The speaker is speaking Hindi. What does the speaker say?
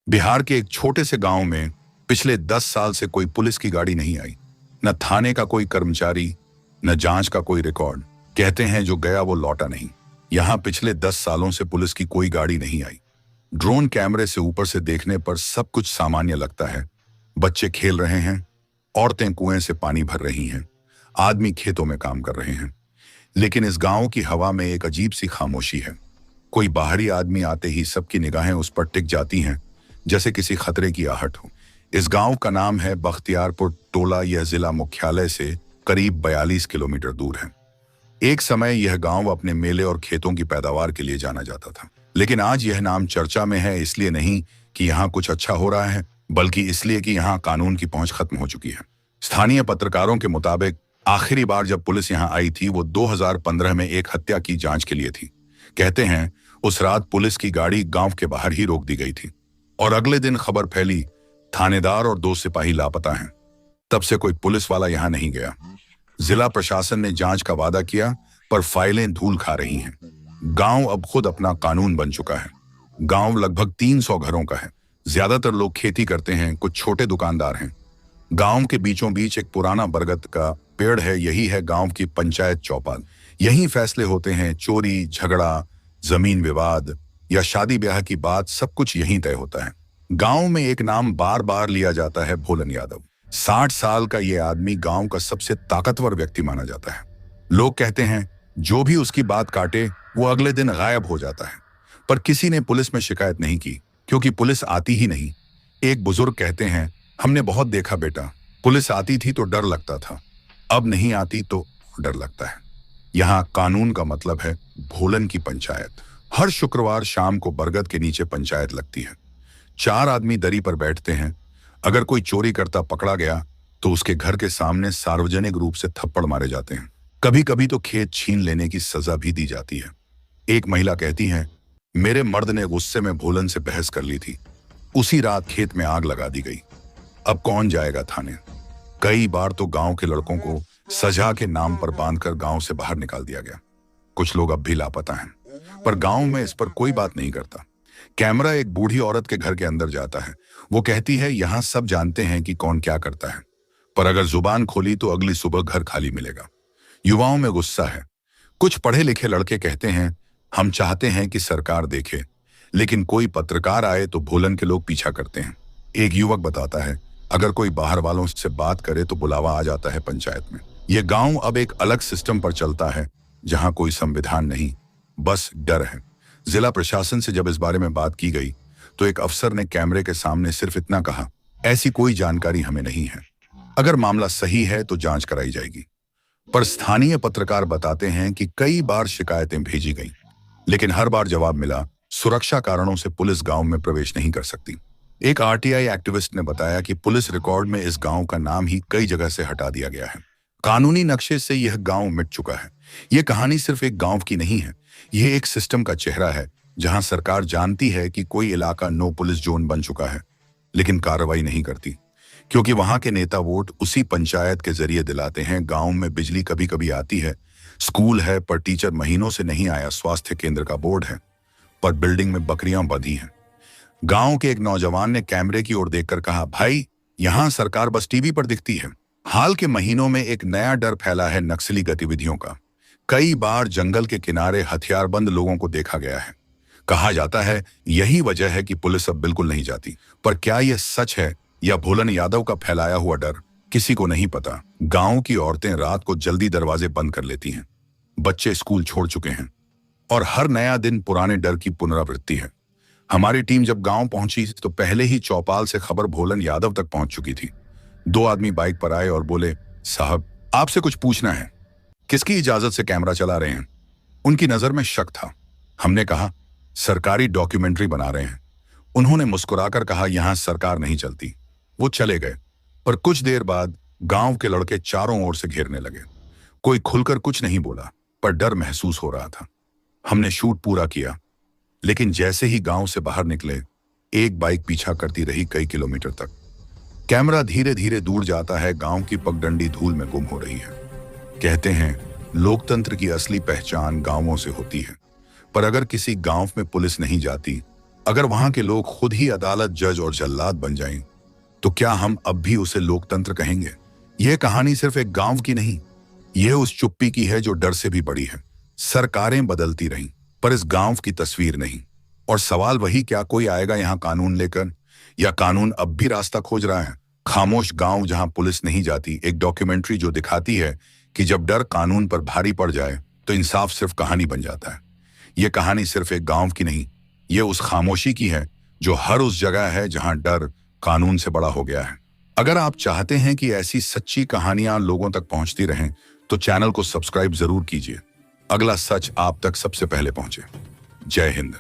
बिहार के एक छोटे से गांव में पिछले 10 साल से कोई पुलिस की गाड़ी नहीं आई। न थाने का कोई कर्मचारी, न जांच का कोई रिकॉर्ड। कहते हैं जो गया वो लौटा नहीं। यहां पिछले 10 सालों से पुलिस की कोई गाड़ी नहीं आई। ड्रोन कैमरे से ऊपर से देखने पर सब कुछ सामान्य लगता है। बच्चे खेल रहे हैं, औरतें कुएं से पानी भर रही हैं, आदमी खेतों में काम कर रहे हैं। लेकिन इस गांव की हवा में एक अजीब सी खामोशी है। कोई बाहरी आदमी आते ही सबकी निगाहें उस पर टिक जाती हैं, जैसे किसी खतरे की आहट हो। इस गांव का नाम है बख्तियारपुर टोला। यह जिला मुख्यालय से करीब 42 किलोमीटर दूर है। एक समय यह गांव अपने मेले और खेतों की पैदावार के लिए जाना जाता था। लेकिन आज यह नाम चर्चा में है, इसलिए नहीं कि यहाँ कुछ अच्छा हो रहा है, बल्कि इसलिए कि यहाँ कानून की पहुंच खत्म हो चुकी है। स्थानीय पत्रकारों के मुताबिक आखिरी बार जब पुलिस यहाँ आई थी वो 2015 में एक हत्या की जांच के लिए थी। कहते हैं उस रात पुलिस की गाड़ी गांव के बाहर ही रोक दी गई थी और अगले दिन खबर फैली, थानेदार और 2 सिपाही लापता हैं। तब से कोई पुलिस वाला यहाँ नहीं गया। जिला प्रशासन ने जांच का वादा किया, पर फाइलें धूल खा रही हैं। गांव अब खुद अपना कानून बन चुका है। गांव लगभग 300 घरों का है। ज्यादातर लोग खेती करते हैं, कुछ छोटे दुकानदार हैं। गांव के बीचों बीच एक पुराना बरगद का पेड़ है। यही है गांव की पंचायत चौपाल। यहीं फैसले होते हैं। चोरी, झगड़ा, जमीन विवाद या शादी ब्याह की बात, सब कुछ यहीं तय होता है। गांव में एक नाम बार बार लिया जाता है, भोलन यादव। 60 साल का ये आदमी गांव का सबसे ताकतवर व्यक्ति माना जाता है। लोग कहते हैं जो भी उसकी बात काटे वो अगले दिन गायब हो जाता है। पर किसी ने पुलिस में शिकायत नहीं की, क्योंकि पुलिस आती ही नहीं। एक बुजुर्ग कहते हैं हमने बहुत देखा बेटा, पुलिस आती थी तो डर लगता था, अब नहीं आती तो डर लगता है। यहाँ कानून का मतलब है भोलन की पंचायत। हर शुक्रवार शाम को बरगद के नीचे पंचायत लगती है। 4 आदमी दरी पर बैठते हैं। अगर कोई चोरी करता पकड़ा गया तो उसके घर के सामने सार्वजनिक रूप से थप्पड़ मारे जाते हैं। कभी कभी तो खेत छीन लेने की सजा भी दी जाती है। एक महिला कहती है मेरे मर्द ने गुस्से में भोलन से बहस कर ली थी, उसी रात खेत में आग लगा दी गई। अब कौन जाएगा थाने। कई बार तो गांव के लड़कों को सजा के नाम पर बांधकर गांव से बाहर निकाल दिया गया। कुछ लोग अब भी लापता हैं, पर गांव में इस पर कोई बात नहीं करता। कैमरा एक बूढ़ी औरत के घर के अंदर जाता है। वो कहती है यहाँ सब जानते हैं कि कौन क्या करता है, पर अगर जुबान खोली तो अगली सुबह घर खाली मिलेगा। युवाओं में गुस्सा है। कुछ पढ़े लिखे लड़के कहते हैं हम चाहते हैं कि सरकार देखे, लेकिन कोई पत्रकार आए तो भोलन के लोग पीछा करते हैं। एक युवक बताता है अगर कोई बाहर वालों से बात करे तो बुलावा आ जाता है पंचायत में। यह गांव अब एक अलग सिस्टम पर चलता है, जहां कोई संविधान नहीं, बस डर है। जिला प्रशासन से जब इस बारे में बात की गई तो एक अफसर ने कैमरे के सामने सिर्फ इतना कहा, ऐसी कोई जानकारी हमें नहीं है, अगर मामला सही है तो जांच कराई जाएगी। पर स्थानीय पत्रकार बताते हैं कि कई बार शिकायतें भेजी गई, लेकिन हर बार जवाब मिला सुरक्षा कारणों से पुलिस गांव में प्रवेश नहीं कर सकती। एक आरटीआई एक्टिविस्ट ने बताया कि पुलिस रिकॉर्ड में इस गांव का नाम ही कई जगह से हटा दिया गया है। कानूनी नक्शे से यह गांव मिट चुका है। यह कहानी सिर्फ एक गांव की नहीं है, यह एक सिस्टम का चेहरा है, जहां सरकार जानती है कि कोई इलाका नो पुलिस जोन बन चुका है, लेकिन कार्रवाई नहीं करती, क्योंकि वहां के नेता वोट उसी पंचायत के जरिए दिलाते हैं। गांव में बिजली कभी कभी आती है, स्कूल है पर टीचर महीनों से नहीं आया, स्वास्थ्य केंद्र का बोर्ड है पर बिल्डिंग में बकरियां बंधी हैं। गांव के एक नौजवान ने कैमरे की ओर देखकर कहा, भाई यहां सरकार बस टीवी पर दिखती है। हाल के महीनों में एक नया डर फैला है नक्सली गतिविधियों का। कई बार जंगल के किनारे हथियारबंद लोगों को देखा गया है। कहा जाता है यही वजह है कि पुलिस अब बिल्कुल नहीं जाती। पर क्या यह सच है या भोलन यादव का फैलाया हुआ डर, किसी को नहीं पता। गांव की औरतें रात को जल्दी दरवाजे बंद कर लेती हैं। बच्चे स्कूल छोड़ चुके हैं और हर नया दिन पुराने डर की पुनरावृत्ति है। हमारी टीम जब गांव पहुंची तो पहले ही चौपाल से खबर भोलन यादव तक पहुंच चुकी थी। 2 आदमी बाइक पर आए और बोले, साहब आपसे कुछ पूछना है। किसकी इजाजत से कैमरा चला रहे हैं? उनकी नजर में शक था। हमने कहा सरकारी डॉक्यूमेंट्री बना रहे हैं। उन्होंने मुस्कुराकर कहा यहां सरकार नहीं चलती। वो चले गए, पर कुछ देर बाद गांव के लड़के चारों ओर से घेरने लगे। कोई खुलकर कुछ नहीं बोला, पर डर महसूस हो रहा था। हमने शूट पूरा किया, लेकिन जैसे ही गांव से बाहर निकले, एक बाइक पीछा करती रही कई किलोमीटर तक। कैमरा धीरे धीरे दूर जाता है, गांव की पगडंडी धूल में गुम हो रही है। कहते हैं लोकतंत्र की असली पहचान गांवों से होती है, पर अगर किसी गांव में पुलिस नहीं जाती अगर वहां के लोग खुद ही अदालत, जज और जल्लाद बन जाएं, तो क्या हम अब भी उसे लोकतंत्र कहेंगे? यह कहानी सिर्फ एक गांव की नहीं, यह उस चुप्पी की है जो डर से भी बड़ी है। सरकारें बदलती रहीं, पर इस गांव की तस्वीर नहीं। और सवाल वही, क्या कोई आएगा यहां कानून लेकर, या कानून अब भी रास्ता खोज रहा है? खामोश गांव जहां पुलिस नहीं जाती, एक डॉक्यूमेंट्री जो दिखाती है कि जब डर कानून पर भारी पड़ जाए तो इंसाफ सिर्फ कहानी बन जाता है। यह कहानी सिर्फ एक गांव की नहीं, यह उस खामोशी की है जो हर उस जगह है जहां डर कानून से बड़ा हो गया है। अगर आप चाहते हैं कि ऐसी सच्ची कहानियां लोगों तक पहुंचती रहें, तो चैनल को सब्सक्राइब जरूर कीजिए। अगला सच आप तक सबसे पहले पहुंचे। जय हिंद।